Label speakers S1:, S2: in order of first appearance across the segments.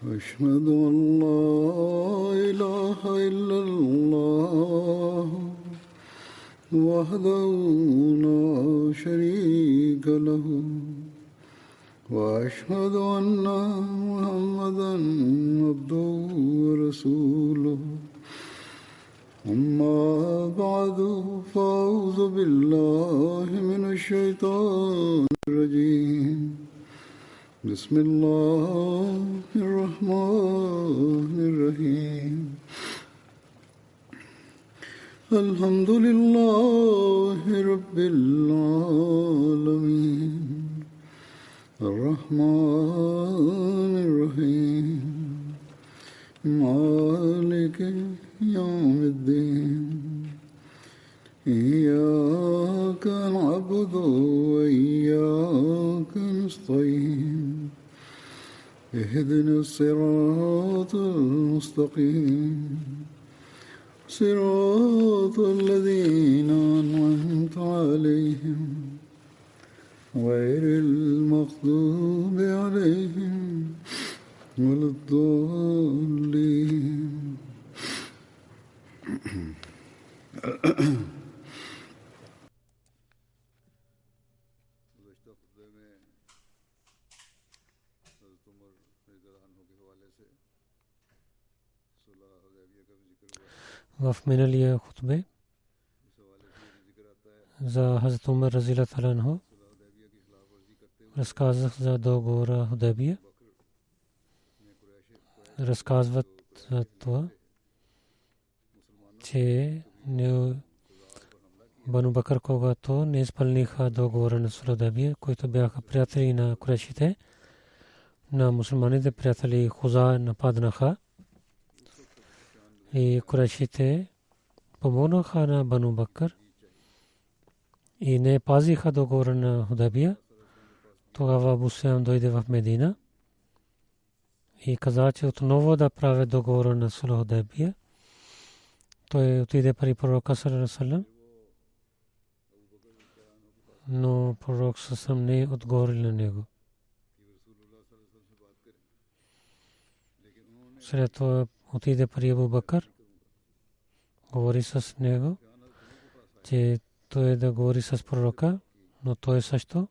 S1: أشهد أن لا إله إلا الله وحده لا شريك له وأشهد أن محمدا عبده ورسوله أما بعد فأعوذ بالله من الشيطان الرجيم بسم الله الرحمن الرحيم الحمد لله رب العالمين الرحمن الرحيم مالك يوم الدين إياك نعبد وإياك نستعين اهدنا الصراط المستقيم صراط الذين أنعمت عليهم غير المغضوب عليهم ولا الضالين
S2: в миналия хутбе за Хазрат Умар разияллаху та'ала анху разказах за договора Худайбия. Разказват за това, че Бану Бакър, когато не изпълниха договора на Худайбия, които бяха приятели на курешите, на мусулманите приятели Хуза нападнаха и курешите помогнаха на Бану Бакър и не пазиха договора на Худайбия. Тогава Абу Суфиян дойде в Медина и каза, че отново да прави договора на Худайбия. Той отиде при пророка саллаллаху алейхи ва саллям, но пророк съвсем не отговорил на него. След това отиде при Абу Бакър, говори с него, че той да говори с пророка, но той също,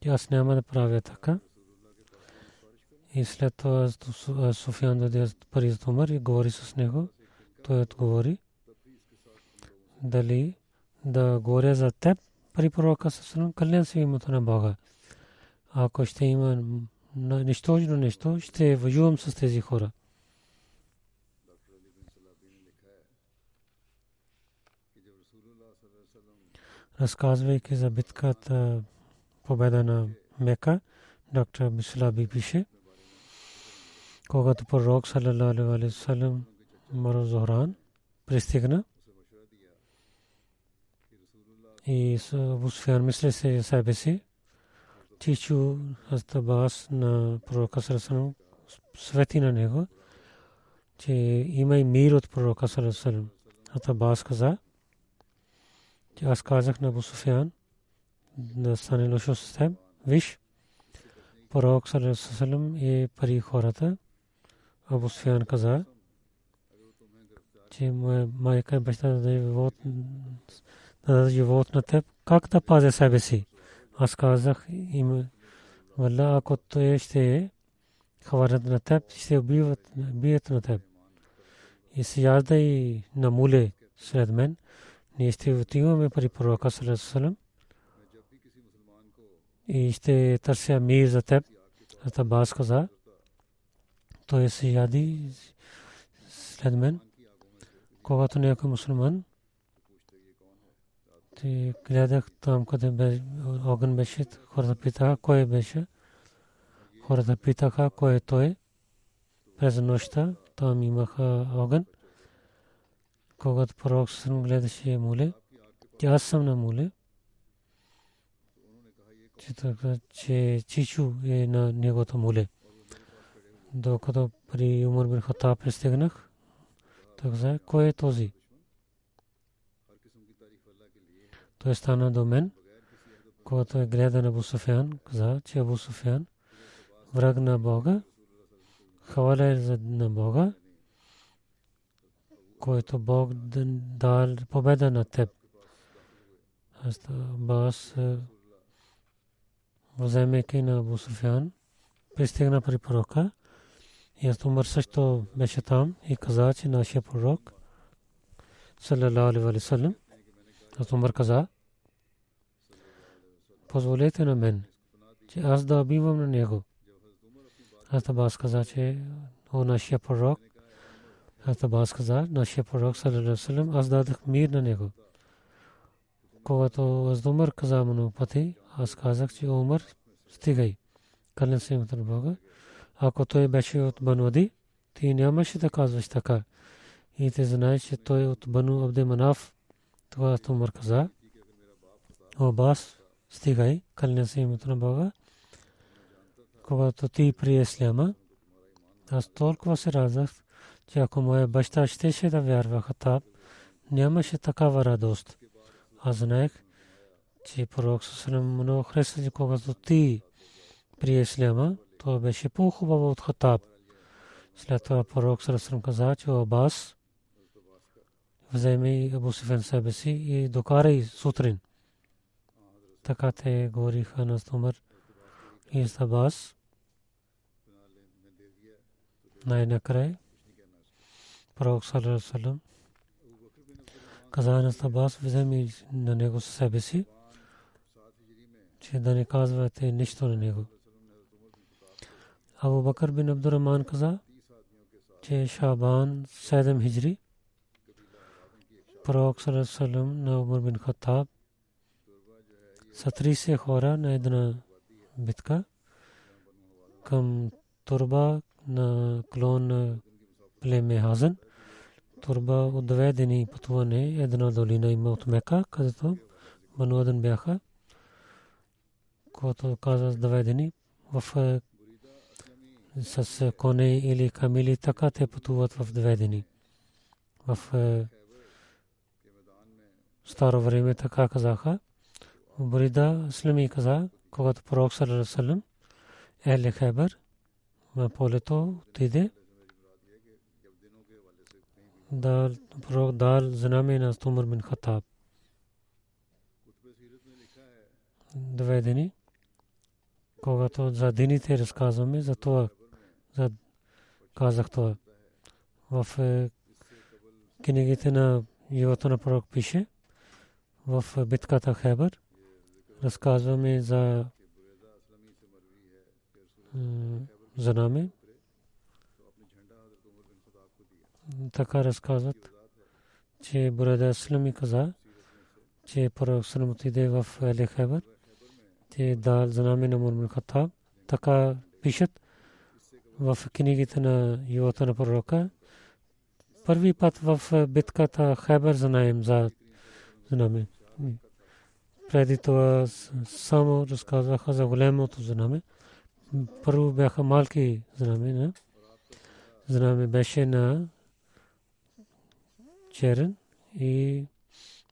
S2: че аз няма да правя така. И след това Суфиян дойде при Умар и говори с него. Той отговори, дали да говоря за теб при пророка съвсем, клянем се името на Бога. Ако ще има нищожно нещо, ще воювам с тези хора. Разказвайки за битката победа на Мека, доктор Мислаби пише, когато пророк саллаллаху алейхи ва саллям Маро Зохран пристигна и Абу Суфиян мисли се себе си, чичу Абас на пророка саллаллаху алейхи ва саллям свети на него, че има и мир от пророка саллаллаху алейхи ва саллям. Абас каза, че аз казах на Абу Суфиян да стане лошо с теб. Виж, пророк саллаллаху алейхи ва саллям е при хората. Абу Суфиян каза, че моя майка и баща да даде живот на теб, как да пазя себе си? Аз казах им, валла, ако той ще хванат на теб, ще бият на теб. И се язда и на муле след мен. Ние ще отиваме при пророка саллаллаху алейхи ва саллям и ще търся мир за теб. Абас каза, той се яди след мен. Когато някой мусулман, ти гледах там, къде огън беше, хората питаха кой беше. Хората питаха кой е той. През нощта там имаха огън. Когато пророк сън гледаше муле, че аз съм на муле, че чичу е на негото муле. Докато при Умар бин Хаттаб пристигнах, той каза, кой е този? Той стана до мен, когато гледа на Абу Суфиян, каза, че Абу Суфиян, враг на Бога, хваля на Бога, който Бог дал победа на теб. Бас вземайки на Абу Суфян, пристигна при пророка и Умар също беше там и каза, че нашия пророк саллалаху алейхи ва саллям, Умар каза, позволете на мен, че аз да убивам на него. Абас каза, че о нашия пророк, Абас каза, нашия пророк саллалаху алейхи ва саллям, аз дадох мир на него. Когато Умар каза много пъти, аз казах, че Умар, стигай, кълнем се името на Бога. Ако той беше от Бану Ади, ти нямаше да казваш така. И ти знаеш, че той е от Бану Абде Манаф. Това Умар каза, о Абас, стигай, кълнем се името на Бога. Когато ти прие исляма, аз толкова се радвах, че ако моя баща щеше да вярва Хатаб, нямаше такава радост. Аз знаех, че пророк саллаллаху много харесва, когато ти прие исляма, това беше по-хубаво от Хатаб. След това пророк саллаллаху каза, че Абас, вземи Абу Суфян себе си и докарай сутрин. Така те говориха на Умар и Абас. Най-накрая пророк саллаллаху каза на Абас, вземи на него себе си, че да не казвате нищо на него. Абу Бакр бин Абдурахман каза, че Шабан 7 хиджри, пророк саллаллаху на Умар бин Хаттаб с 30 хора на една битка към Турба на клон на племе Хазан. Турба от 2 дни пътуване, една долина има от Мека, където Бану Аден бяха, когато каза 2 дни с коне или камили, така те пътуват в 2 дни. В старо време така казаха. Бурида Слами каза, когато пророк саллаллаху алейхи ва саллям Ехле Хайбар на полето отиде, дал знаме на Умар бин Хаттаб. 2 дни, когато за дините разказваме, за това казах това. В книгите на живота на пророк пише, в битката Хайбар разказваме за знаме. Така разказват, че Бурида Слами каза, че пророк саллаллаху отиде в Ехле Хайбар, че дал знаме на Умар бин Хаттаб. Така пишат в книгите на живота на пророка. Първи път в битката Хайбар знаем за знаме. Преди това само разказваха за големото знаме. Първо бяха малки знаме. Знаме беше на черен и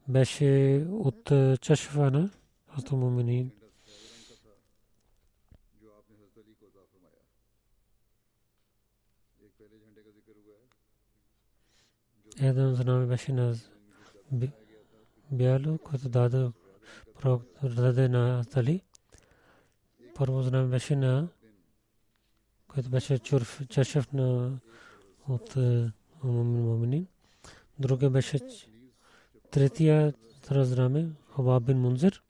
S2: беше от чашва на Муминин. Един знаме беше на бяло, който даде на Али. Първо знаме беше на, който беше чашев на от Муминин. Другия беше третия знаме Хубаб бин Мунзир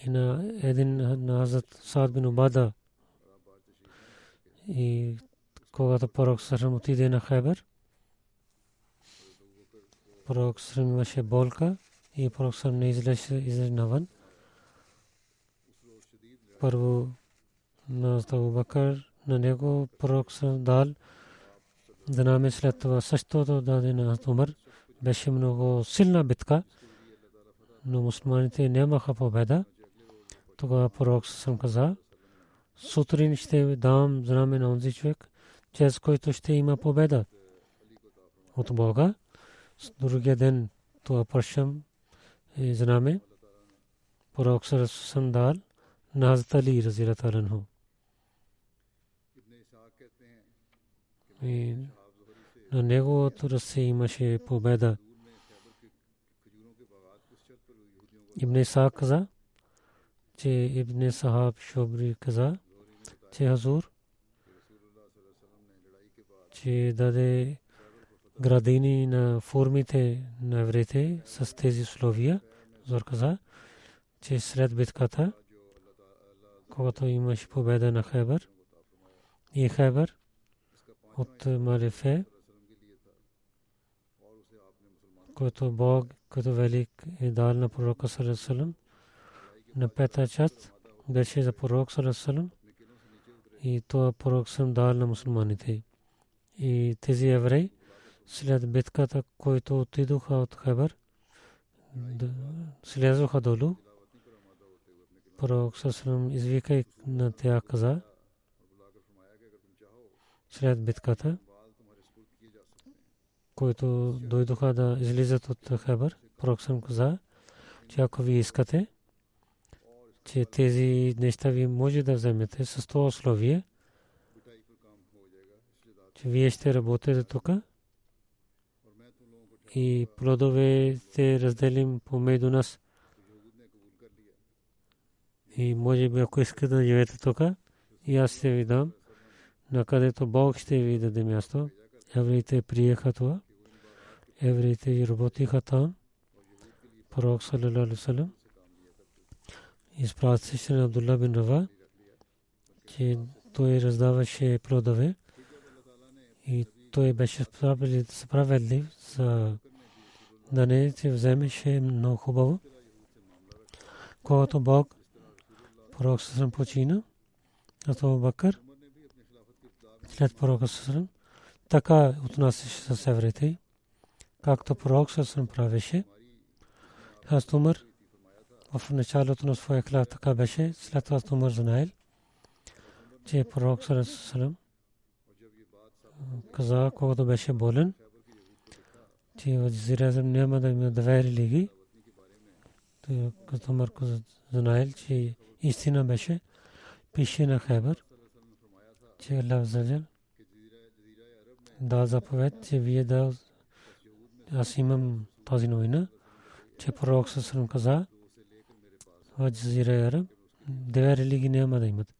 S2: и на един на Хазрат Саад бин Убада. И когато пророк саллаллаху отиде на Хайбар, пророк саллаллаху имаше болка и пророк саллаллаху не излезе навън. Първо на Абу Бакър на него пророк саллаллаху дал знаме, след това същото даде на Умар. Беше много силна битка, но мусулманите нямаха победа. Тогава пророк саллаллаху каза, сутрин ще дам знаме на онзи човек, чрез който ще има победа от Бога. Другия ден това пращам и знаме пророк саллаллаху дал на Хазрат Али разияллаху анху. И на неговото ръце имаше победа. Ибн Исаак каза, че Ибн Сахаб Шобри каза, че Хазур, че даде градини на формите на евреите с тези условия. Хазур каза, че след битката, когато имаше победа на Хайбър и Хайбър от Марифе, който Бог като велик е дал на пророка саллаллаху алейхи ва саллям, на пета част беше за пророк саллаллаху алейхи ва саллям и това пророк съм дал на мусулманите. И тези евреи след битката, които отидоха от Хайбър, слязоха долу. Пророк саллаллаху алейхи ва саллям извика на тях каза, след битката, които дойдоха да излизат от Хайбър, пророк саллаллаху алейхи ва саллям каза, че ако ви искате, че тези неща ви може да вземете с това условие, че вие ще работите тук и плодовете разделим помежду нас. И може би ако искате да живеете тук, и аз ще ви дам, на където Бог ще ви даде място. Евреите приеха това. Евреите работиха там. Пророк саллаллаху алейхи ва саллям изпращаше на Абдулла бин Рава, че той раздаваше плодове и той беше справедлив за да не се вземеше много хубаво. Когато Бог пророк саллаллаху почина, Абу Бакър след пророка саллаллаху така отнасяше с евреите, както пророк саллаллаху правеше. Хазрат Умар в началото на своя хилаф така беше, след това Умар знаел, че пророк саллаллаху каза, когато беше болен, че в Джазира няма да има две религии. Като Умар знаел, че истина беше, пише на Хайбър, че Аллах Аззаваджал дал заповед, че вие да аз имам тази новина, че пророк саллаллаху каза, в Джазира Араб две религии няма да имат.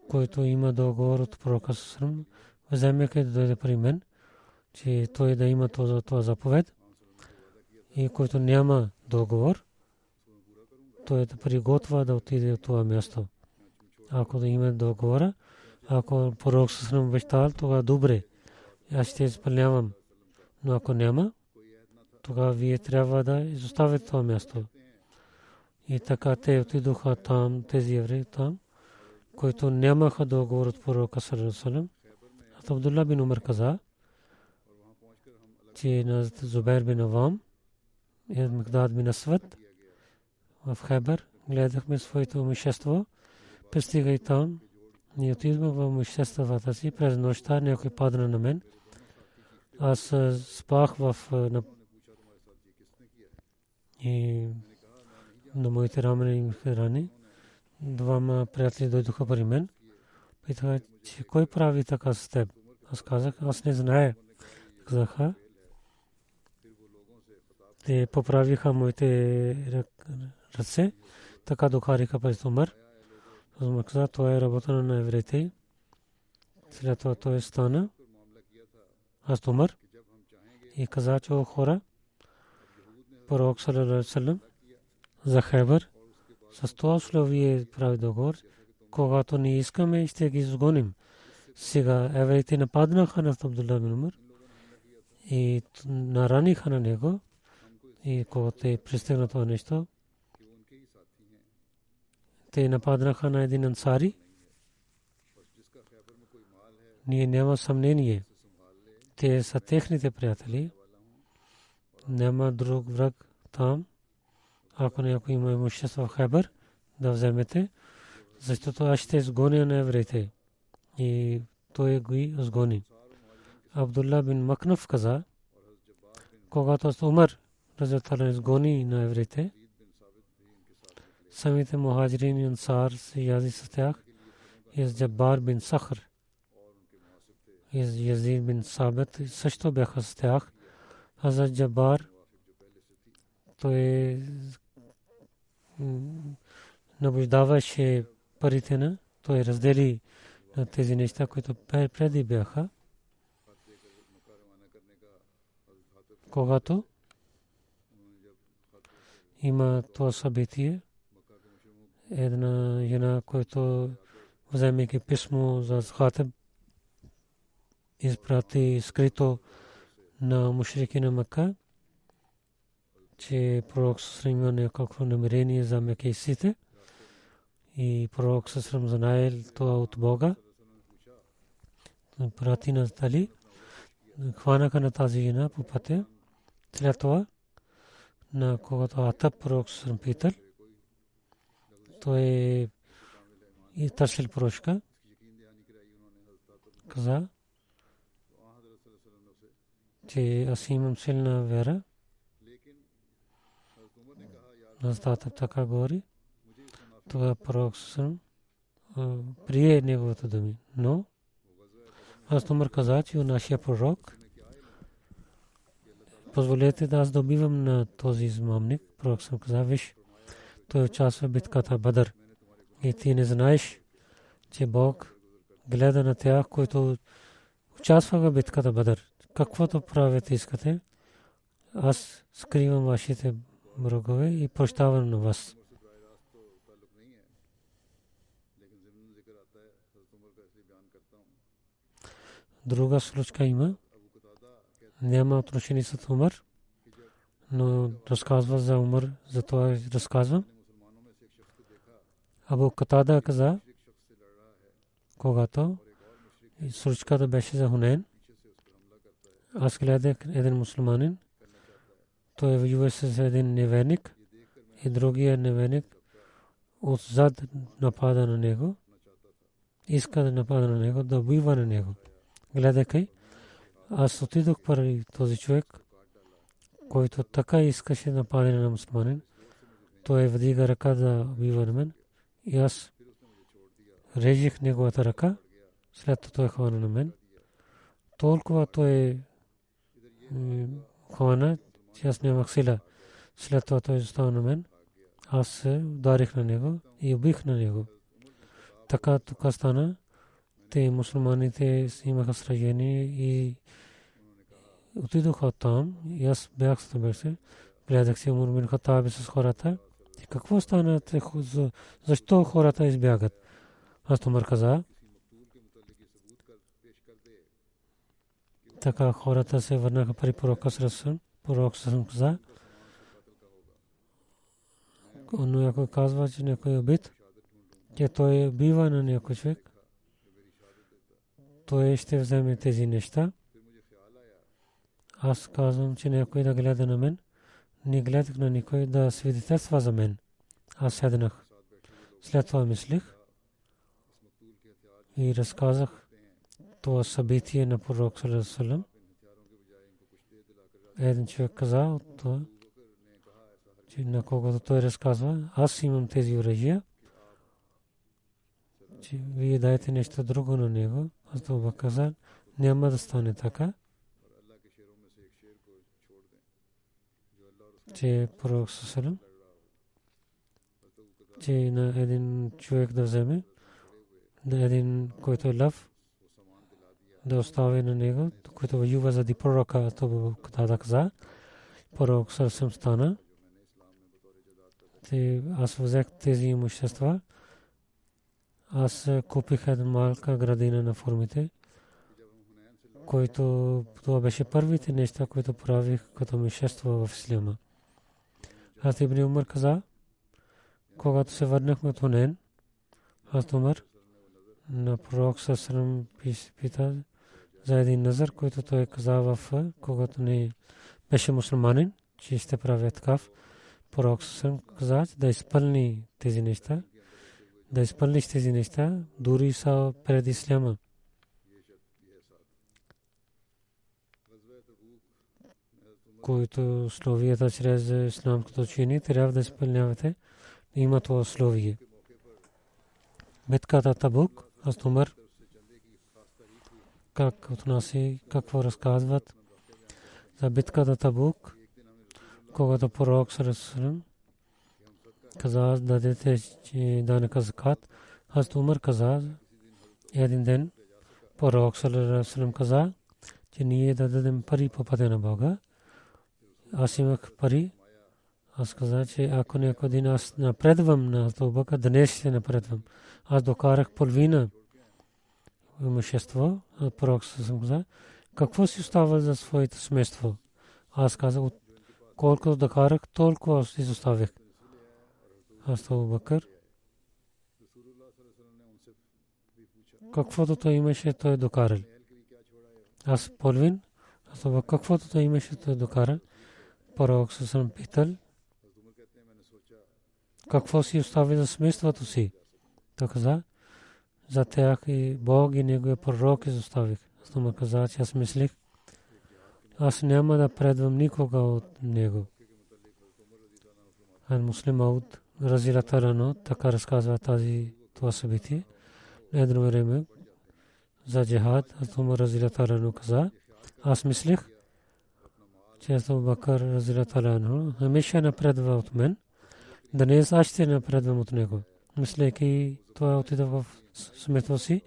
S2: Който има договор от пророка саллаллаху, вземете да дойде при мен, че той да има това заповед, и който няма договор, той да приготвя да отиде от това място. Ако да има договора, ако пророк саллаллаху обещал, тогава добре, аз ще изпълнявам. Но ако няма, тогава вие трябва да изоставите това място. И така те отидоха там, тези евреи там, които нямаха договор от пророка саллаллаху алейхи ва саллям. Абдулла бин Умар каза, че на Зубайр бин Авам и Микдад бин Асвад в Хайбър гледахме своето имущество, пристигай там, ние отидохме в имуществата си, през нощта някой падна на мен. Аз спах и на моите рамена имаха рани. Двама приятели дойдоха при мен. Питаха, че кой прави така с теб? Аз казах, аз не зная. Казаха, те поправиха моите ръце, така докариха през Умар. Аз каза, това е работа на евреите. След това той стана. Аз Умар и каза, че хора, пророк саллаллаху алейхи ва саллям за Хайбър с това условие прави договор, когато не искаме, ще ги изгоним. Сега евреите нападнаха на Абдулла бин Умар и нараниха на него. И когато те пристигна това нещо, те нападнаха на един ансари. Ние няма съмнение, те са техните приятели. Няма друг враг там. Ако някой има имущество в Хайбър, да вземете, защото аз ще изгоня на евреите. И той ги изгони. Абдулла бин Макнаф каза, когато Умар разятала изгони на евреите, самите мухаджирин и ансар се язи с тях и с Джаббар бин Сахр Язид бин Сабит също бяха с тях. Хазрат Джабар той наблюдаваше парите на, той раздели на тези неща, които преди бяха. Когато има това събитие, една жена, която вземайки писмо за Хатиб, изпрати скрито на мушрики на Мекка, че пророк Сърм има някакво намерение за меккийците и пророк Сърм знаел това от Бога. Прати на Тали, хванаха на тази жена по пътя. След това, на когато Атаб пророк Сърм питал, той и търсил прошка, каза, че аз имам силна вера. Настата така говори. Това пророк Сърм прие неговото думи. Но аз Умар каза, че нашия пророк, позволете да аз добивам на този измамник. Пророк Сърм каза, виж, той участва в битката Бадър. И ти не знаеш, че Бог гледа на тях, които участваха в битката Бадър. Каквото правите искате, аз скривам вашите врагове и прощавам на вас. Друга случка има. Няма отношение с Умар, но разказва за Умар, за това разказвам. Абу Катада каза, когато случката беше за Хунейн, аз гледах един мусулманин, той воюва с един неверник и другия неверник отзад напада на него, иска да напада на него, да убива на него. Гледайки, аз отидох при този човек, който така искаше да нападе на мусулманин. Той вдига ръка да убива на мен и аз режих неговата ръка, след това той хвана на мен. Толкова той хвана, че аз нямах сила. След това той застава на мен. Аз се ударих на него и убих на него. Така стана. Те мусулманите имаха сражение и отидоха оттам. И аз бях се. Гледах си Умар бин Хаттаб с хората. И какво стана? Защо хората избягат? Аз Умар каза. Така хората се върнаха при пророка Сърм. Пророк Сърм каза. Но някой казва, че някой е убит, че той убива на някой човек, той ще вземе тези неща. Аз казвам, че някой да гледа на мен. Не гледах на никой да свидетелства за мен. Аз седнах. След това мислих и разказах това събитие на пророк Сърм. Един човек каза, че на когото той разказва, аз имам тези оръжия, че вие дайте нещо друго на него. Аз това каза, няма да стане така, че пророк Сърм, че на един човек да вземе, да един, който е лъв, да остави на него, който воюва заради пророка, това каза. Пророк Сърм стана. Аз взех тези имущества. Аз купих една малка градина на формите, който това беше първите неща, които правих като имущество в Ислама. Аз Ибн Умар каза, когато се върнахме от Хунейн, аз Умар на пророк Сърм пита за един назар, който той каза когато не беше мусулманин, че ще прави такъв. Пророк Сърм каза да изпълни тези неща, да изпълниш тези неща, дори са пред Исляма. Който условията чрез исламското учение трябва да изпълнявате, има това условие. Битката Табук, аз Умар как отнаси, какво разказват за битката Табук, когато пророк Сарасалам каза дадете данъка закат. Хазрат Умар каза един ден пророк Сарасалам каза, че ние да дадем пари по пътя на Бога. Аз имах пари. Аз казах, че ако някой ден аз напредвам на Табука, днес ще напредвам. Аз докарах половина имущество. Пророк съм казал, какво си остава за своето семейство? Аз казах, колкото докарах, толкова си оставих. Аз Абу Бакър, каквото той имаше, той докарал. Аз половин, каквото той имаше, той докарал. Пророк съм питал, какво си остави за семейството си? Той каза, за тях и Бог и неговия пророк изоставих. Аз му каза, че аз мислих, аз няма да предвам никога от него. Муслим Ауд разилата рано, така разказва това събитие. На едно време за джихад, аз му разилата рано каза, аз мислих, че Абу Бакър разилата рано хемеша напредва от мен, днес аз ще напредвам от него. Мислейки това отида в семейството си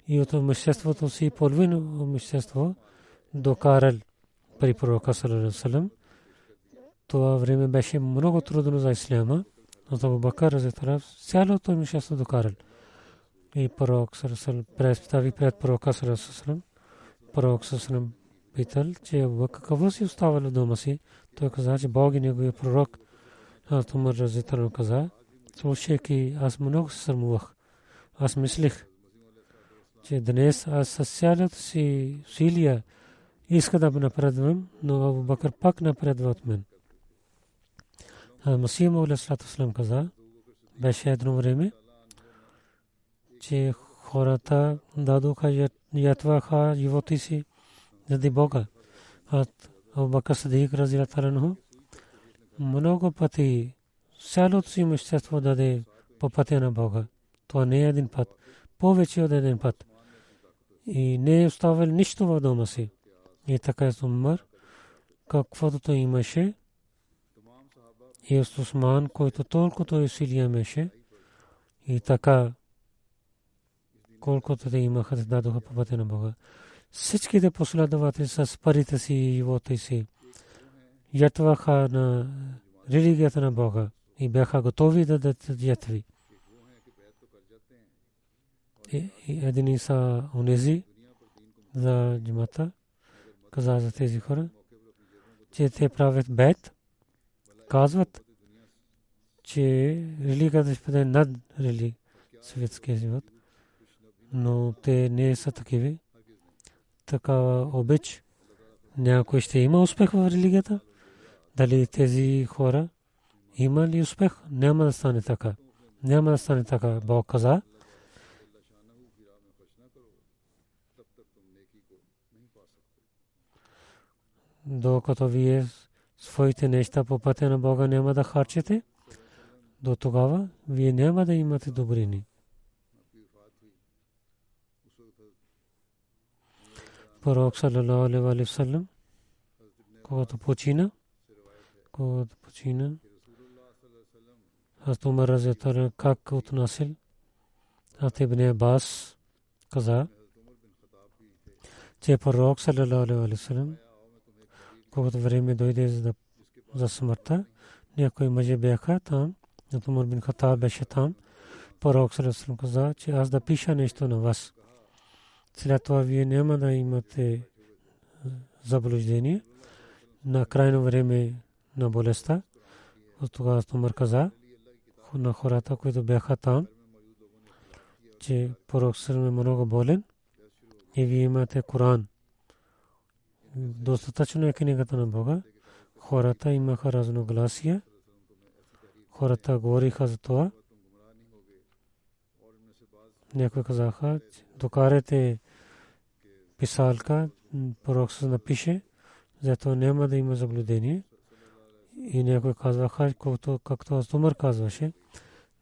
S2: и от имуществото си половина имущество докарал при пророка саллаллаху алейхи ва саллям. Това време беше много трудно за исляма. Абу Бакър разитарав цялото имущество докарал. И пророк саллаллаху алейхи ва саллям представи пред пророка саллаллаху алейхи ва саллям. Пророк саллаллаху алейхи ва саллям питал, че Абу Бакър какво си оставил дома си. Той каза, че Бог и неговия пророк. Аз Умар разитарав каза, слушайки, аз много се срамувах. Аз мислих, че днес аз със цялата си усилия иска да напредвам, но Абу Бакър пак напредва от мен. Масих Мауд алейхи салам каза, беше едно време, че хората дадоха ятваха животи си заради Бога. Абу Бакър Сидик разияллаху анху много пъти цялото си имущество даде по пътя на Бога. Това не е един път, повече от един път. И не е оставил нищо в дома си. И така е Умар, каквото той имаше, и Усман, който толкова усилия имаше, и така, колкото те имаха, дадоха по пътя на Бога. Всичките последователи с парите си и живота си ятваха на религията на Бога и бяха готови да дадат ятви. И едни са онези за джамата, каза за тези хора, че те правят бейт, казват, че религията ще бъде над светския живот, но те не са такива. Такава обич, някой ще има успех в религията. Дали тези хора има ли успех? Няма да стане така. Няма да стане така. Бог каза, докато вие своите неща по пътя на Бога няма да харчите, до тогава вие няма да имате добрини. Пророк саллаллаху алейхи ва саллям, когато почина, Хазрат Умар разияллаху анху как отнасил. Хазрат Ибн Аббас каза, че пророк саллаллаху алейхи ва саллям, когато време дойде за смъртта, някои мъже бяха там, Умар бин Хаттаб беше там. Пророк саллаллаху алейхи ва саллям каза, че аз да пиша нещо на вас. След това вие няма да имате заблуждение на крайно време на болестта. От тогава Умар каза на хората, които бяха там, че пророк саллаллаху алейхи ва саллям е много болен и вие имате Коран. Достатъчно е книгата на Бога. Хората имаха разногласия. Хората говориха за това. Някои казаха, докарате писалка, пророк се напише, зато няма да има заблудение. И някои казваха, както Умар казваше,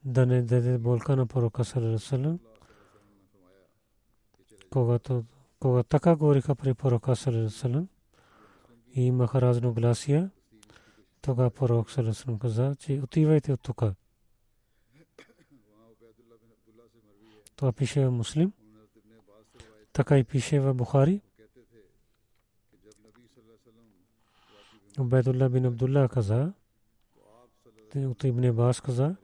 S2: да не даде болка на пророка саллаллаху алейхи ва саллям, Когато така говориха при пророка саллаллаху алейхи ва саллям и имаха разногласия, тогава пророк саллаллаху алейхи ва саллям каза, че отивайте от тук. Това пише в Муслим, така и пише в Бухари. Убайдулlah бин Абдулlah каза, от Ибн Аббас каза,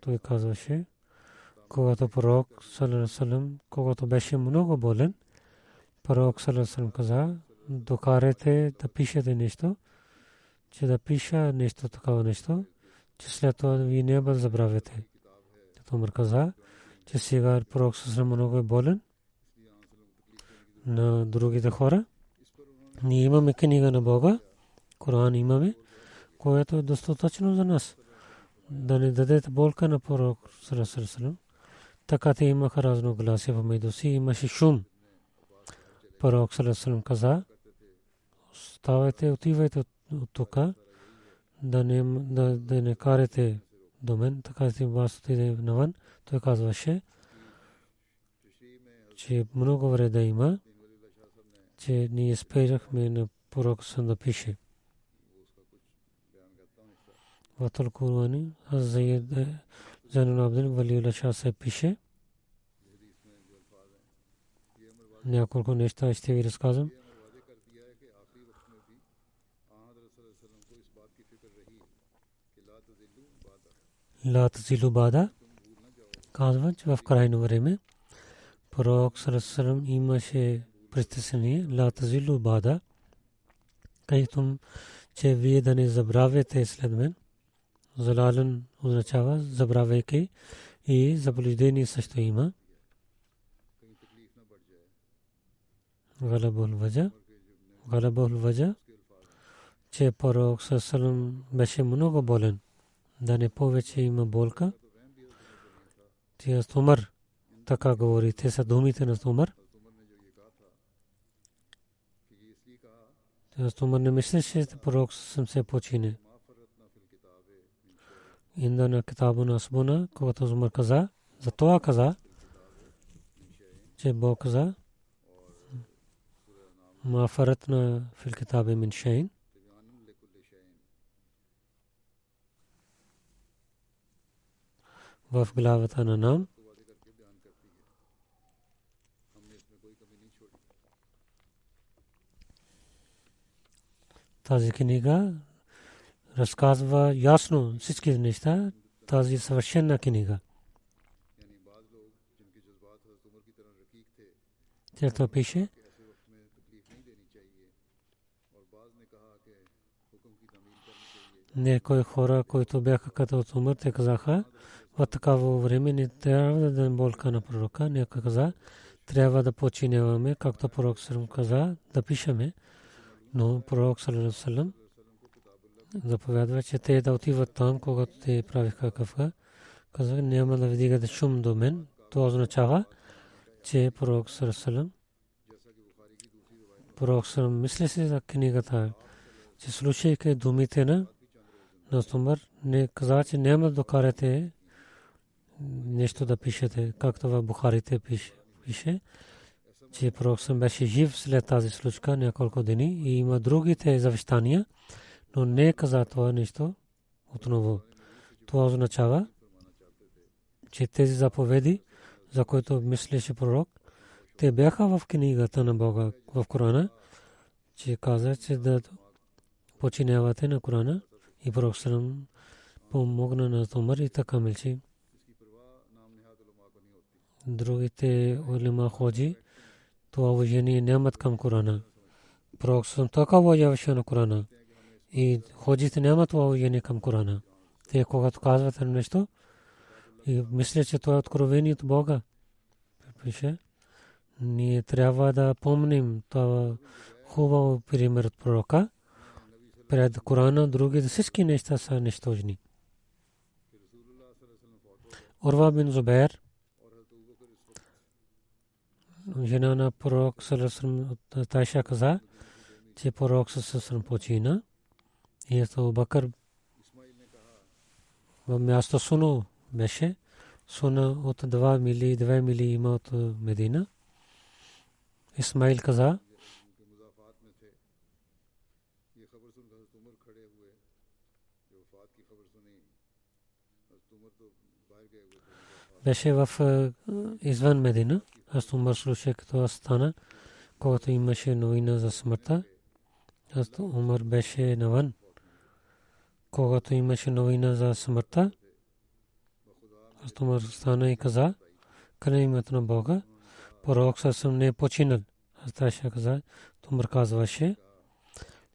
S2: той казваше, когато пророк саллаллаху алейхи ва саллям, когато беше много болен, пророк саллаллаху алейхи ва саллям каза, докарайте да пишете нещо, че да пиша нещо, такава нещо, че след това ви не бъде забравяте. Умар каза, че сега пророк саллаллаху алейхи ва саллям много е болен на другите хора. Ние имаме книга на Бога, Коран имаме, което е достатъчно за нас. Да не дадете болка на пророк саллаллаху алейхи ва саллям. Така те имаха разногласия помежду си, имаше шум. Пророк саллаллаху алейхи ва саллям каза, ставайте, отивайте от тук, да не карате до мен, така че вас отиде навън. Той казваше, че много вреда има, че ние спирахме на пророк да пише. В Ал-Курани Зайнул Абдин Валиулlah Шах се пише. Няколко неща ще ви разказвам. لا تزلوا بعد казва, че в крайно време пророк саллаллаху алейхи ва саллям имаше притеснение لا تزلوا بعد, казвам, че вие да не забравяте след мен. Залален означава забравяйки и заблуждение също има. Галабул ваджа, че пророк саллаллаху алейхи ва саллям беше много болен. Да не повече има болка. Тия Умар така говори. Те са думите на Умар. Тия Умар не мислеше, че пророк съм се почине. Инда на китабу на Асбуна, когато Умар каза, за това каза, че Бог каза, ма фаратна фил китаби мин шейн. В главата на нам тази книга разказва ясно всички неща. Тази съвършена книга. Тя пише, някои хора, които бяха като Умар, те казаха, в такава време не трябва да дадем болка на пророка. Някой каза, трябва да починяваме, както пророк саллаллаху алейхи ва саллям каза, да пишеме. Но пророк саллаллаху алейхи ва саллям заповядва, че те да отиват там, когато те правиха кафа. Каза, няма да вдигате шум до мен. Това означава, че пророк саллаллаху алейхи ва саллям мислеше за книгата, че слушайки думите на Умар, не каза, че няма да докарате нещо да пишете, както в Бухарите пише, че пророк съм беше жив след тази случка няколко дни и има другите завещания, но не каза това нещо отново. Това означава, че тези заповеди, за които мислеше пророк, те бяха в книгата на Бога, в Корана, че каза, че да починявате на Корана и пророк саллаллаху помогна на Умар и така мълчи. Другите улема ходжи, това уважение нямат към Корана. Пророк така уважаваше на Корана и ходжите нямат това уважение към Корана. Те когато казват нещо и мислят, че това е откровение от Бога. Пише, ние трябва да помним това хубаво пример от пророка. Пред Корана другите всички неща са нищожни. Урва бин Зубайр, жена на пророк саллаллаху алейхи ва саллям, Тайша каза, че пророк саллаллаху алейхи ва саллям почина. И Абу Бакър в място Суно беше. Суна от 2 мили има от Медина. Исмаил каза, беше в извън Медина. Аз Умар слушах това стана, когато имаше новина за смъртта. Аз Умар беше навън, когато имаше новина за смъртта. Аз Умар стана и каза, къде името на Бога, пророк съвсем не е починал. Аз Айша каза, Умар казваше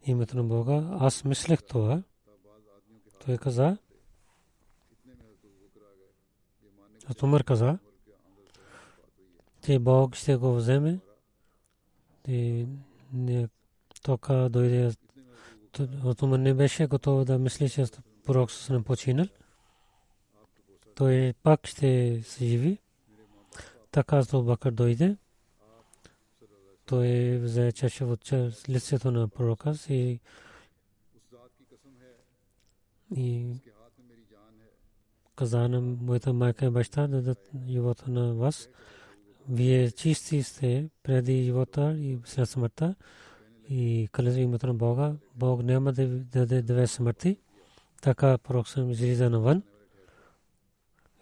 S2: името на Бога. Аз мислех това. Той каза, аз Умар каза, че Бог ще го вземе. И тока дойде. Умар не беше готов да мисли, че пророк съвсем починал. Той пак ще се живи. Така Абу Бакър дойде. Той взе чаша от лицето на пророка и каза на моята майка и баща да дадат живота на вас. Вие чисти сте преди живота и след смъртта. И клянем името на Бога, Бог няма да даде две смърти. Така пророк съм излиза навън.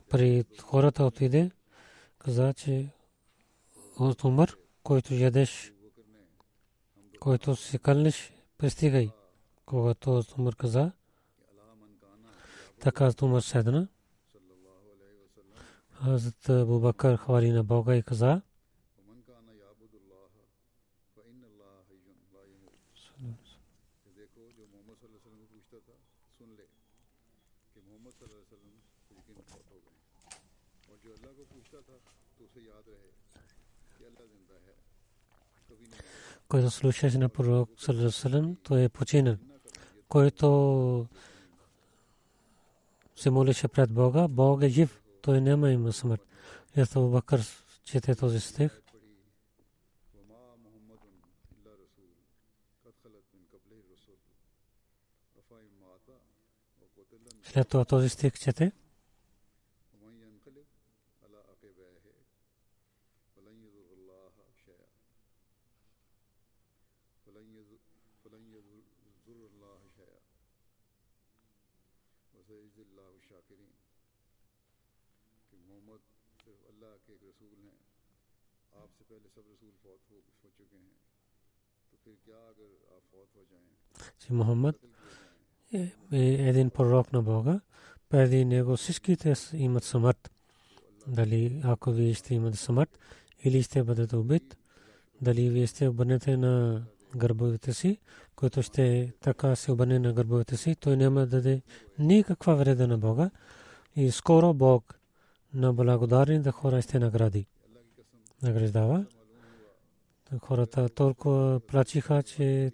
S2: При хората отиде, каза, че от Умар, който ядеш, който се кълнеш, пристигай. Когато Умар каза, така Умар седна. Хазрат Абу Бакър хвали на Бога и каза, който слушаше на пророк саллаллаху алейхи ва саллям, той е починал. Който се молеше пред Бога, Бог е жив, той няма има смърт. Абу Бакър чете този стих. След това този стих чете. Че Мухаммад е един пророк на Бога. Преди него всичките имат смърт. Дали ако вие ще имате смърт или ще бъдете убит, дали вие ще обърнете на гърбовете си, който ще така се обърне на гърбовете си, той няма да даде никаква вреда на Бога. И скоро Бог на благодарните хора ще награждава. Хората толкова плачиха, че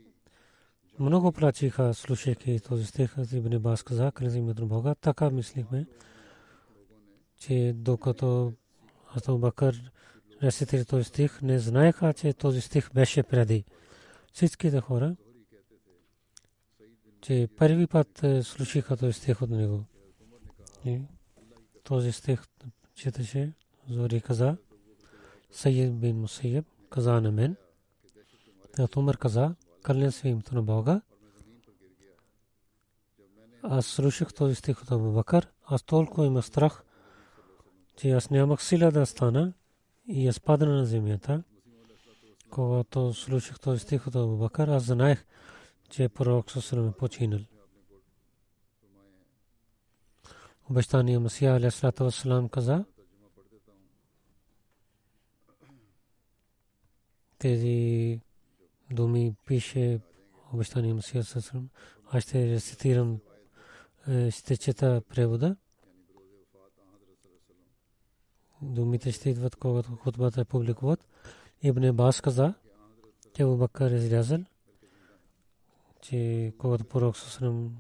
S2: много плачиха, слушайки този стих. Ибн Аббас каза, клянем името на Бога. Така мислихме, че докато Абу Бакър рецитира този стих, не знаеха, че този стих беше преди. Всичките хора, че първи път слушаха този стих от него. И този стих четеше, Зори каза, Сайид бин Мусайиб каза на мен. Умар каза, клянем се името на Бога. Аз слушах този стих от Абу Бакър. Аз толкова има страх, че аз нямах сила да стана и аз падна на земята. Когато слушах този стих от Абу Бакър, аз знаех, че пророк съвсем е починал. Обещания Масия алейхиссалату вассалам каза, тези думи пише обещания Масия съвсем. Аз ще рецитирам, ще чета превода. Думите ще идват, когато хутбата е публикуват. Ибн Аббас каза, че Абу Бакър е излязъл, че когато пророк съвсем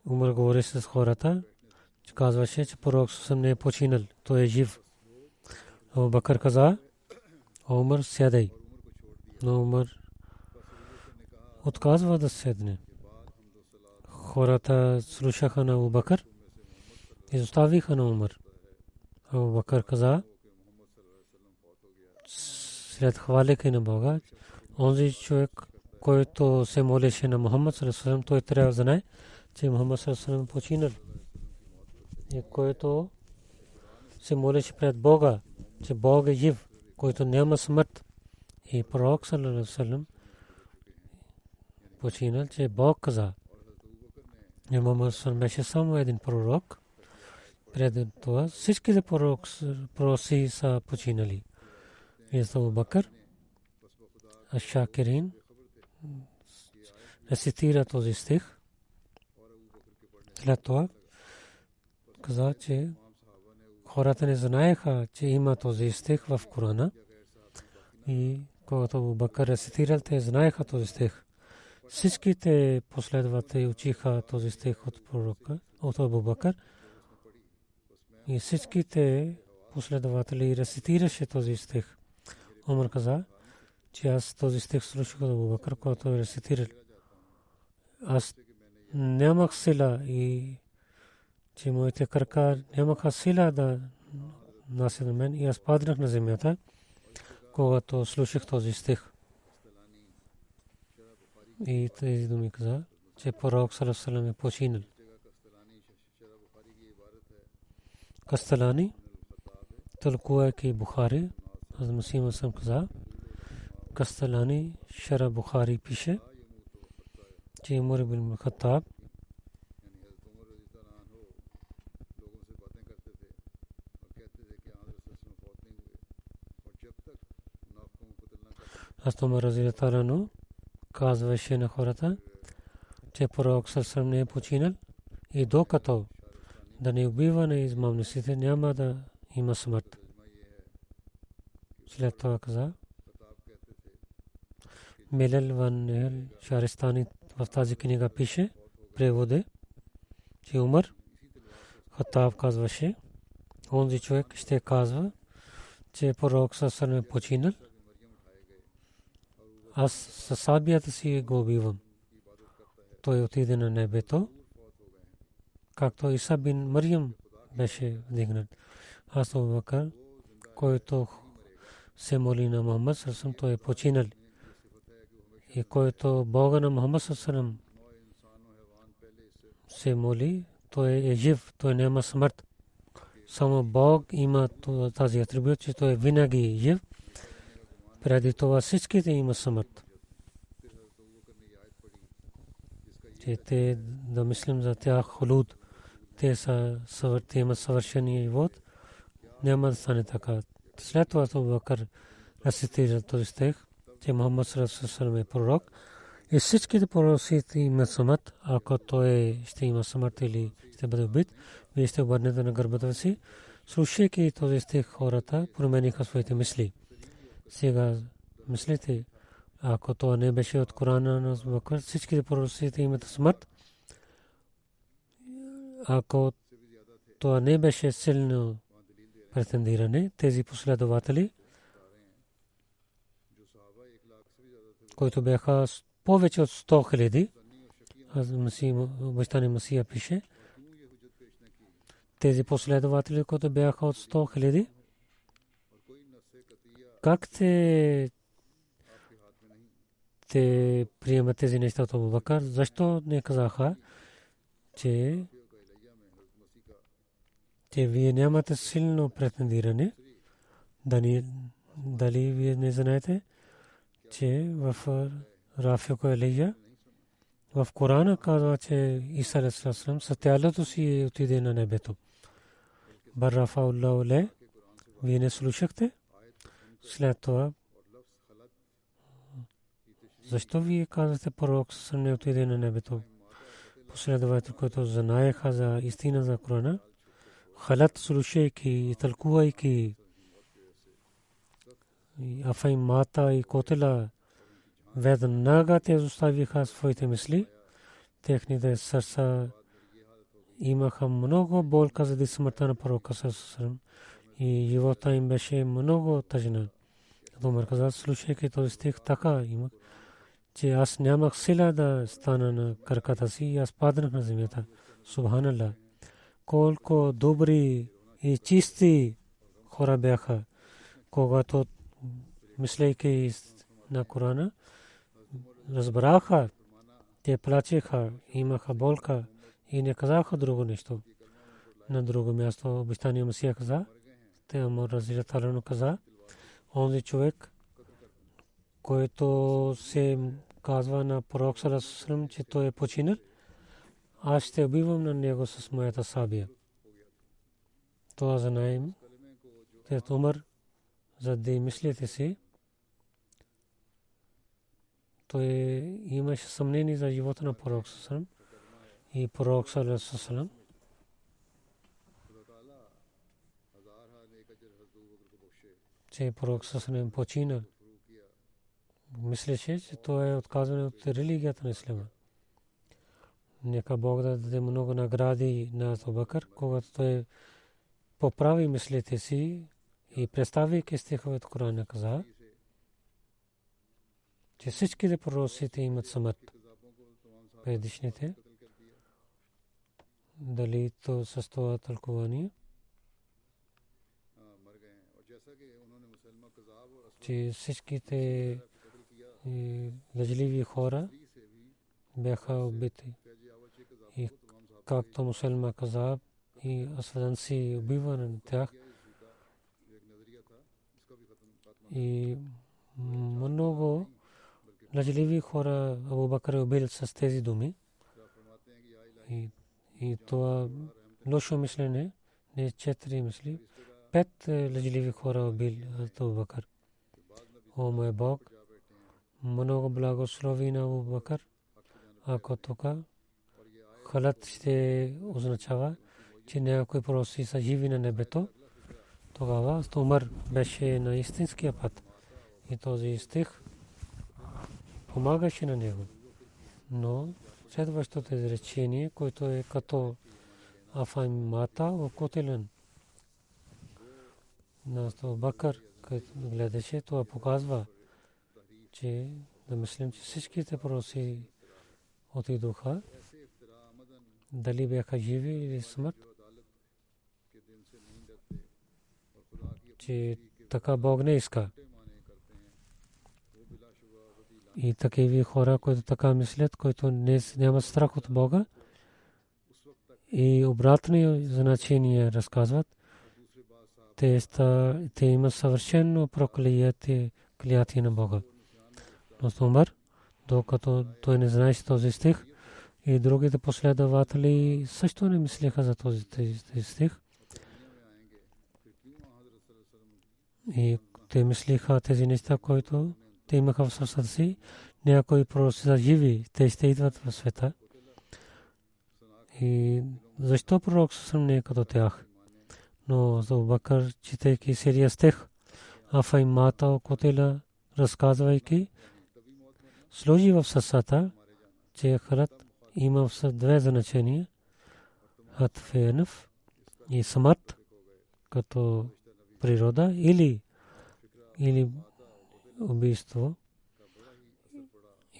S2: Умар говореше с хората, че казваше, че пророк съвсем не е починал, той е жив. Абу Бакър каза, Умар сядай. Но Умар отказва да седне. Хората слушаха на Абу Бакър и оставиха на Умар. Абу Бакър каза, след хвалейки на Бога, онзи човек, който се молеше на Мухаммад саллаллаху алейхи ва саллям, той трябва да знае, че Мухаммад саллаллаху алейхи ва саллям починал. И който се молеше пред Бога, че Бог е жив, който няма смърт. И пророк саллаллаху алейхи ва саллям починал, че Бог каза. Мухаммад саллаллаху алейхи ва саллям беше само един пророк. Пред това всичките пророци са починали. Абу Бакър Аш-Шакирин рецитира този стих. След това каза, че хората не знаеха, че има този стих в Корана. И когато Абу Бакър рецитирал, те знаеха този стих. Всичките последователи учиха този стих от пророка, от Абу Бакър. И всичките последователи рецитираше този стих. Омар каза, че аз този стих слушах от Абу Бакър, когато е рецитирал. Аз нямах сила и че моите крака нямаха сила да носят на мен и аз паднах на земята, когато слушах този стих. И тези думи каза, че пророк саллаллаху алейхи ва саллям е починал. Касталани тълкувайки Бухари, аз Мусим съм каза, Касталани Шара Бухари пише, че Умар ибн Хаттаб Умар разияллаху анху казваше на хората, че пророк саллаллаху алейхи ва саллям не е починал и докато да не убива на измамниците, няма да има смърт. След това каза, Милал ван Нехл Шаристани в тази книга пише, преводе, че Умар Хаттаб казваше, онзи човек ще казва, че пророк саллаллаху алейхи ва саллям е починал. Аз със сабията си го убивам. Той отиде на небето, както Иса бин Марим беше вдигнат. Аз Абу Бакър, който се моли на Мухаммад саллаллаху алейхи ва саллям, той е починал. И който Бога на Мухаммад саллаллаху алейхи ва саллям се моли, той е жив, той няма смърт. Само Бог има тази атрибут, че той е винаги жив. Преди това всичките има смърт. Че те да мислим за тях хулуд, те имат съвършения живот, няма да стане така. След това Абу Бакър рецитира този стих, че Мухаммад саллаллаху алейхи ва саллям е пророк и всичките пророци имат смърт. Ако той ще има смърт или ще бъде убит, вие ще обърнете на гърбата си. Слушайки този стих, хората промениха своите мисли. Сега мислите, ако това не беше от Корана на Абу Бакър, всичките пророци имат смърт. Ако това не беше силно претендиране, тези последователи, които бяха повече от 100 000, обещани Масия пише, тези последователи, които бяха от 100 000, как те приемат тези неща от Абу Бакър? Защо не казаха, че вие нямате силно претендиране? Дали вие не знаете, че в Рафико Елия в Корана казва, че Иса алейхи салам с тялото си отиде на небето. Баррафауллаху ле, вие не слушахте? След това, защо вие казвате пророк със не отиде на небето? Последовател, който знаеха за истина за Корана, халат слушайки и тълкувайки Афай Мата и Котела, веднага те оставиха своите мисли. Техните сърца имаха много болка заради смъртта на пророка саллаллаху алейхи ва саллям и живота им беше много тъжна. Умар каза, слушайки този стих, така има, че аз нямах сила да стана на краката си и аз паднах на земята. Субханаллах. Колко добри и чисти хора бяха, когато мислейки на Корана, разбраха, те плачеха, имаха болка и не казаха друго нещо. На друго място обещания Месия каза, те Умар разияллаху анху каза, онзи човек, който се казва на пророк саллаллаху алейхи ва саллям, че той е починал, аз ще убивам на него с моята сабия. Това знаем. Хазрат Умар, за да мислите си, той имаше съмнение за живота на пророк саллаллаху алейхи ва саллям и пророк саллаллаху алейхи ва саллям че пророк саллаллаху алейхи ва саллям починал. Мислеше, че той е отказан от религията на ислама. Нека Бог да даде много награди на Абу Бакър, когато той поправи мислите си и представяйки стихове от Корана каза, че всичките пророците имат смърт. Предишните, дали то с това тълкувание, че всичките лъжливи хора бяха убити. И както Мусалма каза, и Асвадан си убива на тях. И много лъжливи хора Абу Бакър е убил с тези думи. И това лошо мислене, не 4 мисли, 5 лъжливи хора убил Абу Бакър. О мой Бог, много благослови на Абу Бакър. Ако тук халат ще означава, че някои пророци са живи на небето, тогава Умар беше на истинския път. И този стих помагаше на него. Но следващото изречение, което е като Афайм мата окотелен на Абу Бакър, който гледаше, това показва, че да мислим, че всичките пророци отидоха, дали бяха живи или смърт, че така Бог не иска. И такива хора, които така мислят, които нямат страх от Бога и обратни значения разказват, те имат съвършено проклятие на Бога. Но Умар, докато той не знаеше този стих, и другите последователи също не мислеха за този стих. И те мислиха тези неща, които те имаха в сърцата си. Някои пророци са живи, те ще идват в света. И защо пророк съвсем не е като тях? Но за Абу Бакър, четейки серия стих, Афайм мата окотела, разказвайки, сложи в сърцата, че халат има в две значения, атфенъв и смърт, като природа или убийство.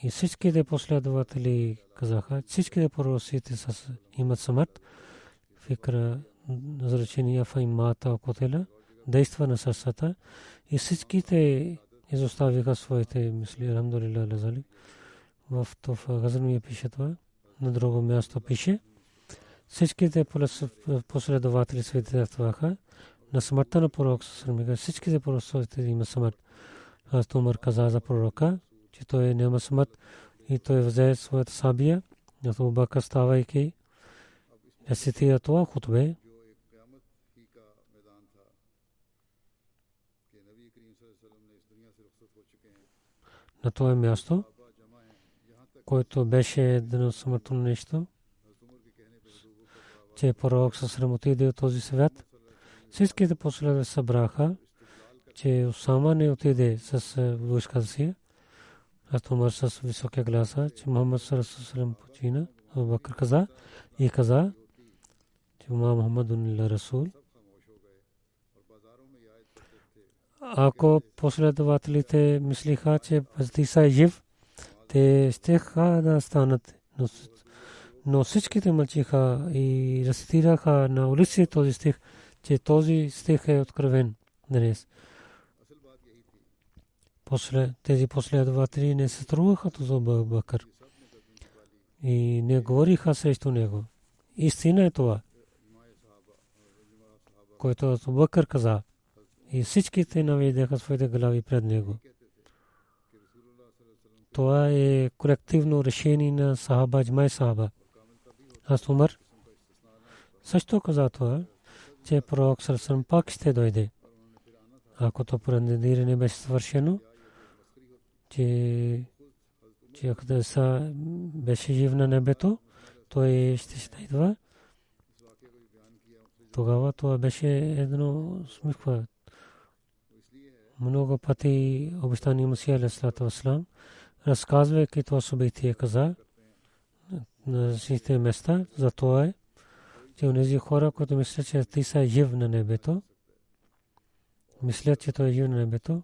S2: И всичките последователи казаха, всичките пророците имат смърт. Фикра значение Афайм мата окотела действа на сърцата и всичките изоставиха своите мисли. Алхамдулилlah лазали. В това Газалми пише това. На друго място пише, всичките последователи свидетелстваха на смъртта на пророк саллаллаху. Всичките пророци имат смърт. Хазрат Умар каза за пророка, че той няма смърт и той взе своята сабия. Абу Бакър ставайки рецитира това хутбе. На това място, който беше едно смъртно нещо, че пророк саллаллаху отиде от този свят. Всичките последователи събраха, че Усама не отиде с войската си. Хазрат Умар с високия глас, че Мухаммад саллаллаху почина. Абу Бакър каза, че Мухаммадун Расул. Ако последователите мислиха, че Хазрат Иса е жив, те щеха да станат. Но всичките мълчиха и рецитираха на улиците този стих, че този стих е откровен днес. тези последователи не се струваха за Абу Бакър и не говориха срещу него. Истина е това, което Абу Бакър каза, и всичките наведеха своите глави пред него. Това е колективно решение на сахаба, джмай сахаба. Аз Умар също каза това, че пророк Сърсън пак ще дойде. Ако то преднадиране беше свършено, че Хадаса беше жив на небето, той ще идва. Тогава това беше едно смихва. Много пъти обещания Мусия алейхиссалату вассалам, разказвайки това събитие, каза на различните места, за това е, че онези хора, които мислят, че ти са жив на небето, мислят, че той е жив на небето,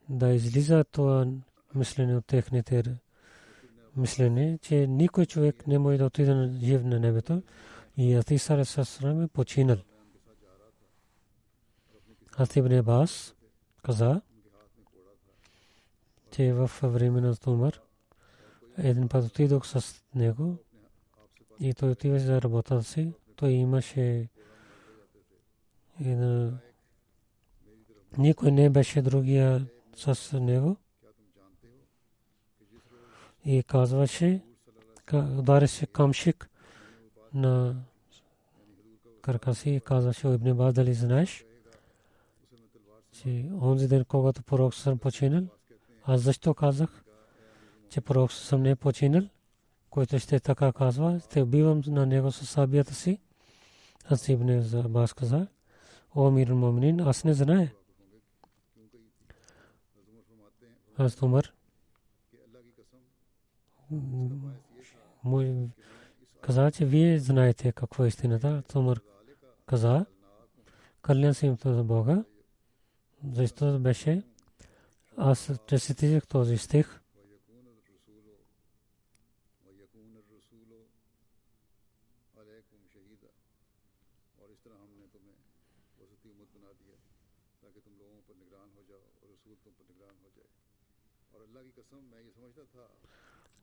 S2: да излиза това мислене от техните мислене, че никой човек не може да отиде жив на небето, и Атиса алейхиссалам е починал. Ибн Аббас каза, че в време на Умар един път отидох с него и той отиваше за работата си. Той имаше никой не беше другия с него и казваше, удареше камшик на крака си и казваше: Ибн Аббас, дали знаеш, че онзи ден, когато пророк съм починал, аз защо казах, че пророк съм не починал, който ще така казва, ще убивам на него със сабията си. Аз Ибн Аббас каза: о амирул муъминин, аз не знае. Аз Умар каза, че вие знаете какво е истината. Умар каза: клянем се за Бога, защото беше, аз рецитирах този стих.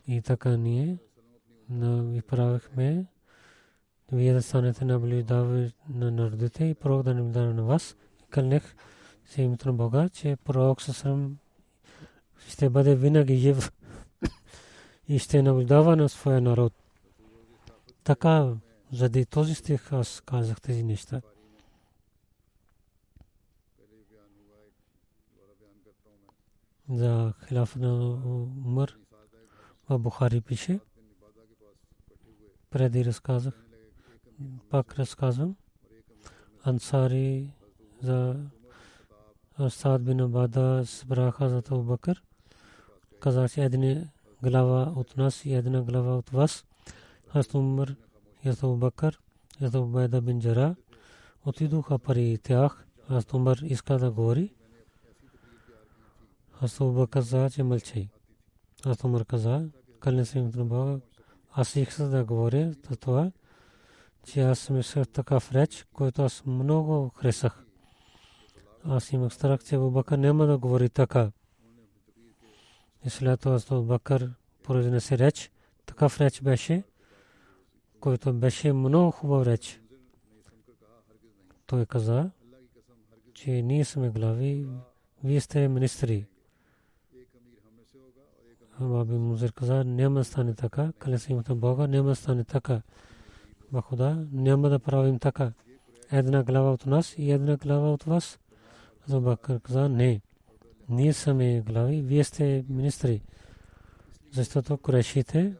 S2: И така ние правихме, вие да станете наблюдатели на народите и пророк да наблюдава на вас. Кълнех се името на Бога, че пророк съсрам ще бъде винаги жив и ще наблюдава на своя народ. Така, заради този стих аз казах тези неща. За хилафа на Умар в Бухари пише, преди разказах, пак разказвам, Ансари за Саад бин Убада събраха за Абу Бакър. Каза, че една глава от нас и една глава от вас. Аз Умар и Абу Бакър и Убайда бин Джарах отидоха при тях. Аз Умар иска да говори. Аз Абу Бакър каза, че мълчи. Аз Умар каза: клянем се на Бога, аз исках да говоря за това, че аз мислех такъв реч, който аз много харесах. Аз имах страх, че Абу Бакър няма да говори така. И след това Абу Бакър произнесе реч. Такъв реч беше, който беше много хубав реч. Той каза, че ние сме глави, вие сте министри. Аби Музир каза: няма да стане така, клянем се името на Бога, няма да стане така. Бахуда, няма да правим така. Една глава от нас и една глава от вас. Абу Бакър каза: не, ние сме глави, вие сте министри. Защото курешите,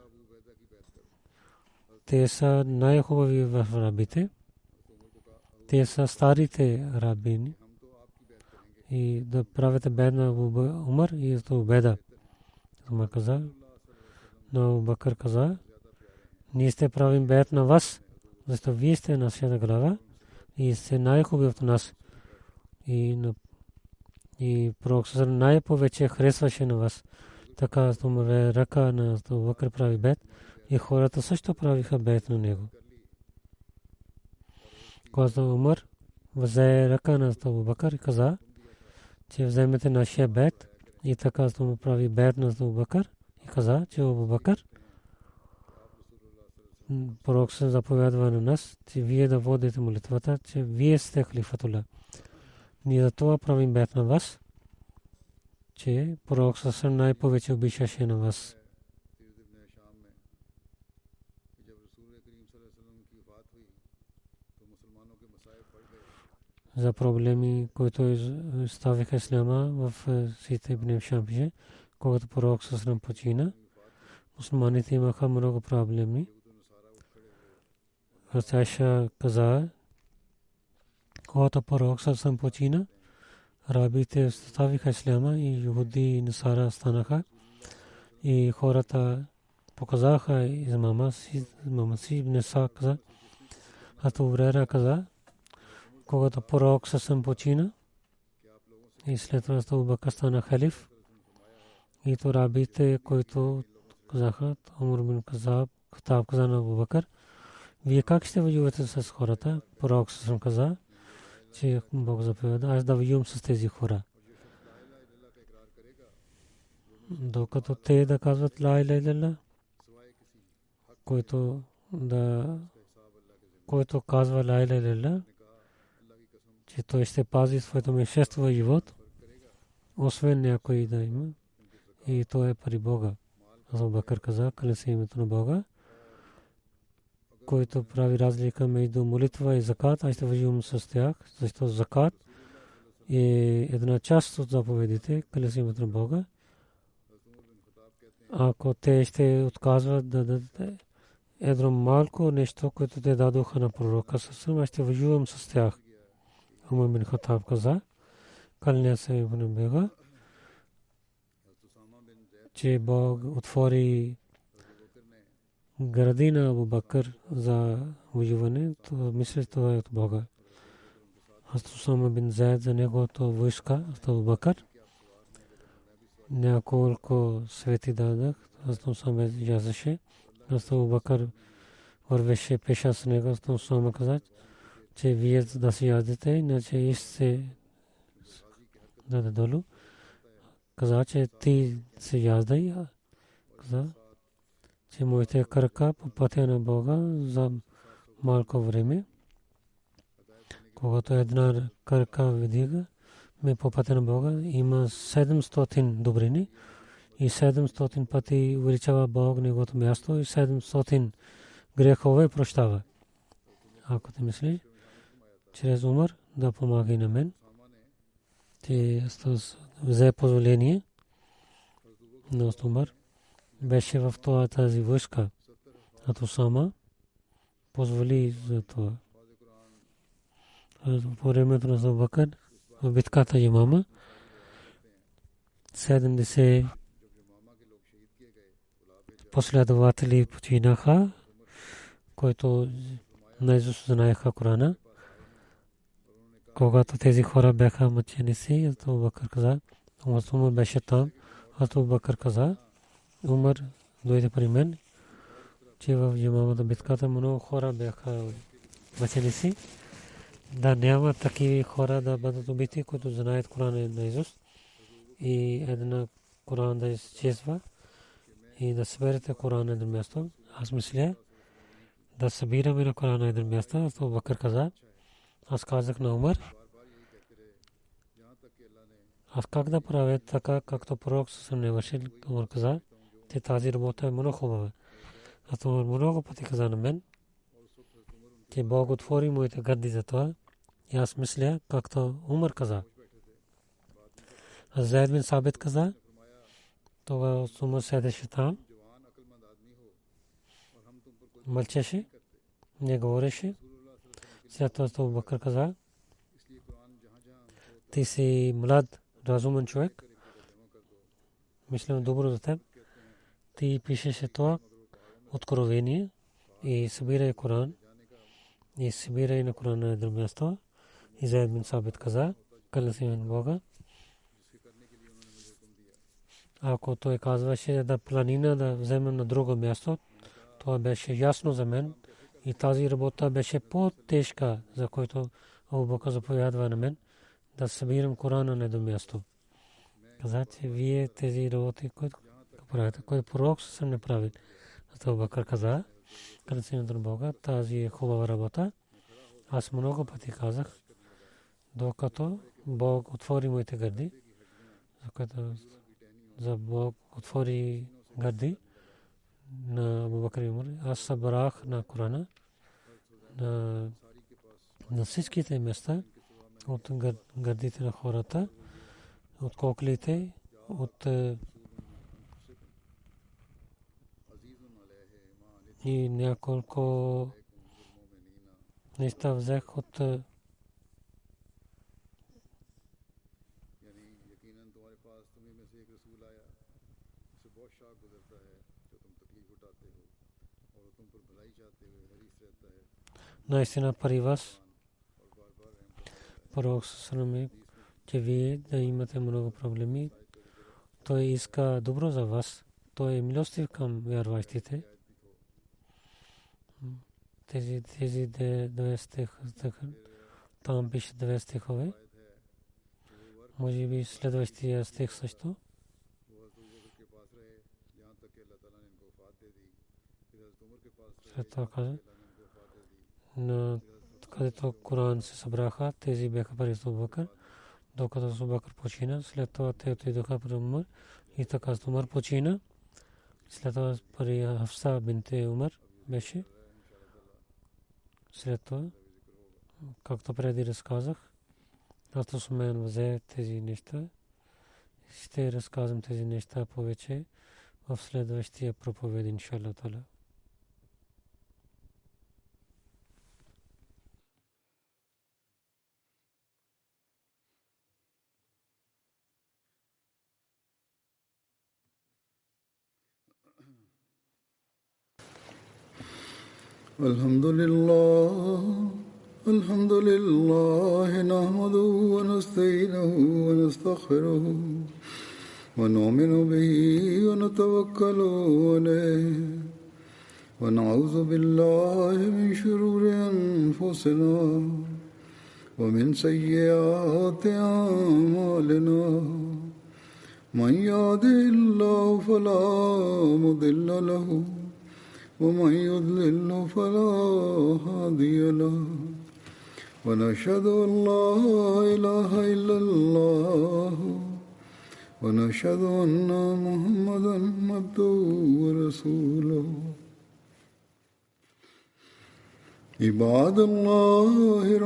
S2: те са най-хубави в рабите. Те са старите рабини. И да правите бедна Абу Умар и Абу Убайда. Умар каза, но Абу Бакър каза: ние сте правим бед на вас, защото вие сте нашата глава и сте най-хубави от нас. И пророк най-повече харесваше на вас. Така ръка на Абу Бакър прави бед и хората също правиха бед на него. Когато Умар взе ръка на Абу Бакър и каза, че вземете нашия бед, И така му прави бед на Абу Бакър и каза, че Абу Бакър, пророк се заповядва на нас, че вие да водите молитвата, че вие сте халифатулlah. Ние за това правим бед на вас, че пророк съвсем най-повече обичаше на вас. За проблеми, които ставиха исляма в Сите ибн Шампише, когато пророк съвсем почина, мусулманите имаха много проблеми. Айша каза, когато пророк съвсем почина, арабите ставиха исляма и юди и насара станаха и хората показаха измама си ибн Сa'д каза, Абу Хурайра каза, когато пророк съвсем почина и след това Абу Бакър стана халиф и то арабите, които казаха, Умар бин Хаттаб каза на Абу Бакър, вие как ще воювате с хората? Пророк съвсем каза, че Бог заповяда, аз да воювам с тези хора. Докато те да казват ла иляха илlallah, който казва ла иляха илlallah, че той ще пази своето имущество и живот, освен някой да има, и то е при Бога. Абу Бакър каза, клянся името на Бога, който прави разлика между молитва и закат, аз ще воювам с тях, защото закат е една част от заповедите, клянся името на Бога. Ако те ще отказват да дадат едно малко нещо, което те дадоха на пророка, аз ще воювам с тях. Умар бин Хаттаб каза, кълня се името на Бога, че Бог отвори гради на Абу Бакър за воюване, то мисля, това е от Бога. Усама бин Зайд за неговото войска, Абу Бакър, няколко свети дадах, Усама язеше, Абу Бакър вървеше пеша с него, Усама каза, че вие да се ядете, иначе и се даде долу. Каза, че ти се яздай, каза, че моите крака по пътя на Бога за малко време. Когато една крака видига ме по пътя на Бога, има 700 добрини и 700 пъти увеличава Бог неговото място и 700 грехове прощава. Ако ти мислиш, чрез Умар да помага и на мен, те взе позволение на Умар, беше в тази войска, а Усама позволи за това. По времето на Абу Бакър в битката Ямама 70 последователи починаха, които наизуст знаеха Корана. Когато тези хора бяха мъченици, Абу Бакър каза, Умар беше там, Абу Бакър каза, Умар дойде при мен, че в Ямамата битката много хора бяха мъченици, да няма такива хора да бъдат убити, които знаят Корана наизуст и една Коран да изчезва и да съберете Коран на едно място. Аз мисля да събираме на Коран на едно място. Абу Бакър каза, аз казах на Умар, аз как да правя така, както пророк съвсем не върши. Умар каза, че тази работа е много хубава. Аз Умар много пъти каза на мен, че Бог отвори моите гърди за това. И аз мисля, както Умар каза. Зайд бин Сабит каза, това Умар седеше там, мълчеше, не говореше. След това Абу Бакър каза, ти си млад, разумен човек, мислям добро за теб. Ти пишеше това откровение и събирай Коран. И събирай на Коран на едно място. И Зайд бин Сабит каза, клянся на Бога. Ако той казваше да планина да вземем на друго място, това беше ясно за мен. И тази работа беше по-тежка, за който Абу Бакър заповядва на мен да събирам Корана на едно място. каза, че вие тези работи, които правите, кой пророк съм не прави. Абу Бакър каза, към сината на Бога, тази е хубава работа. Аз много пъти казах, докато Бог отвори моите гърди, за Бог отвори гърди на Абу Бакър и Умар. Аз събрах на Корана на всичките места от гърдите на хората, от коклите, от и няколко неща взех от наистина при вас. Пророк Сърми, че вие да имате много проблеми. Той иска добро за вас. Той е милостив към вярващите. Тези 2 стиха, там пише 2 стихове. Може би следващия стих също. След това каза, където Коран се събраха, тези бяха при Абу Бакър, докато Абу Бакър почина. След това те отидоха при Умар и така Умар почина. След това при Хафса бинте Умар беше. След това, както преди разказах, Усман взе тези неща. Ще разказвам тези неща повече в следващия проповед, иншаллах таала.
S1: الحمد لله نحمده ونستعينه ونستغفره ونؤمن به ونتوكل عليه ونعوذ بالله من شرور أنفسنا ومن سيئات أعمالنا من يهده الله فلا مضل له ومن يضلل فلا هادي له ونشهد أن لا إله إلا الله ونشهد أن محمدا عبده ورسوله عباد الله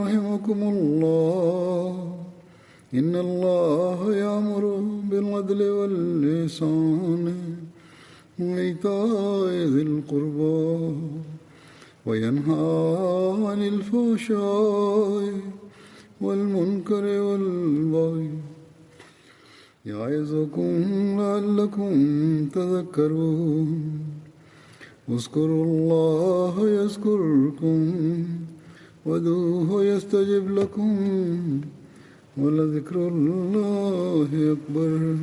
S1: رحمكم الله إن الله يأمر بالعدل والإحسان وإيتاء ذي القربى وينهى عن الفحشاء والمنكر والبغي يعظكم لعلكم تذكرون اذكروا الله يذكركم وادعوه يستجب لكم ولذكر الله أكبر